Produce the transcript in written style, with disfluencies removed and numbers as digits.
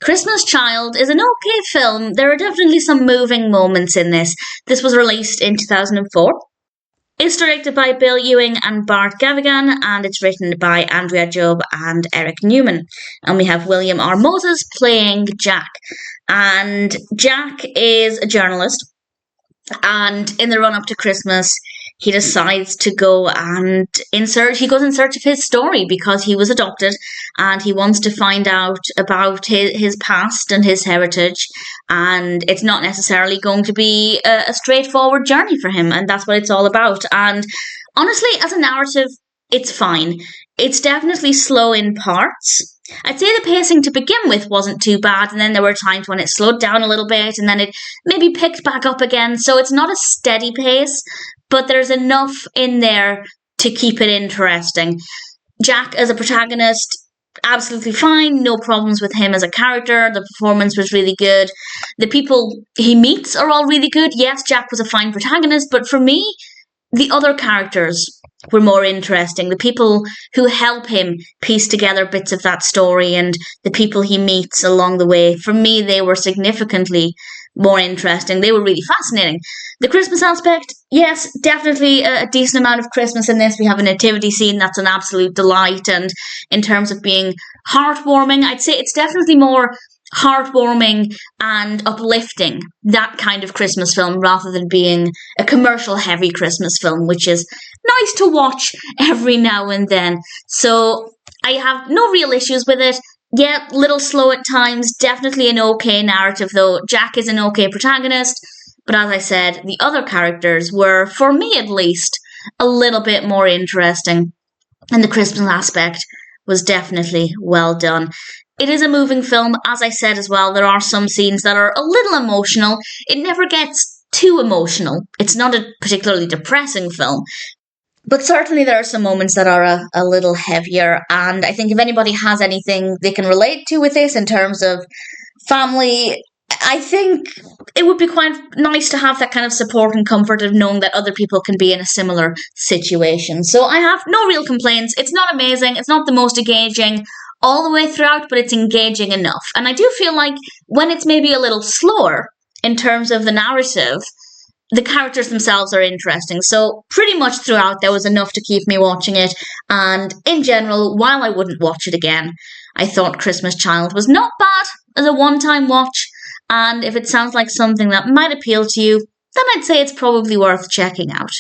Christmas Child is an okay film. There are definitely some moving moments in this. This was released in 2004. It's directed by Bill Ewing and Bart Gavigan, and it's written by Andrea Jobe and Eric Newman. And we have William R. Moses playing Jack. And Jack is a journalist, and in the run-up to Christmas, he decides to go and he goes in search of his story because he was adopted and he wants to find out about his past and his heritage, and it's not necessarily going to be a straightforward journey for him, and that's what it's all about. And honestly, as a narrative, it's fine. It's definitely slow in parts. I'd say the pacing to begin with wasn't too bad, and then there were times when it slowed down a little bit and then it maybe picked back up again, so it's not a steady pace, but there's enough in there to keep it interesting. Jack as a protagonist, absolutely fine, no problems with him as a character. The performance was really good. The people he meets are all really good. Yes, Jack was a fine protagonist, but for me, the other characters were more interesting. The people who help him piece together bits of that story and the people he meets along the way, for me, they were significantly more interesting. They were really fascinating. The Christmas aspect, yes, definitely a decent amount of Christmas in this. We have a nativity scene that's an absolute delight, and in terms of being heartwarming, I'd say it's definitely more heartwarming and uplifting, that kind of Christmas film, rather than being a commercial heavy Christmas film, which is nice to watch every now and then. So I have no real issues with it. Yeah, little slow at times, definitely an okay narrative though. Jack is an okay protagonist, but as I said, the other characters were, for me at least, a little bit more interesting, and the Christmas aspect was definitely well done. It is a moving film, as I said as well. There are some scenes that are a little emotional. It never gets too emotional. It's not a particularly depressing film, but certainly there are some moments that are a little heavier, and I think if anybody has anything they can relate to with this in terms of family, I think it would be quite nice to have that kind of support and comfort of knowing that other people can be in a similar situation. So I have no real complaints. It's not amazing. It's not the most engaging all the way throughout, but it's engaging enough. And I do feel like when it's maybe a little slower in terms of the narrative, the characters themselves are interesting. So pretty much throughout, there was enough to keep me watching it. And in general, while I wouldn't watch it again, I thought Christmas Child was not bad as a one-time watch. And if it sounds like something that might appeal to you, then I'd say it's probably worth checking out.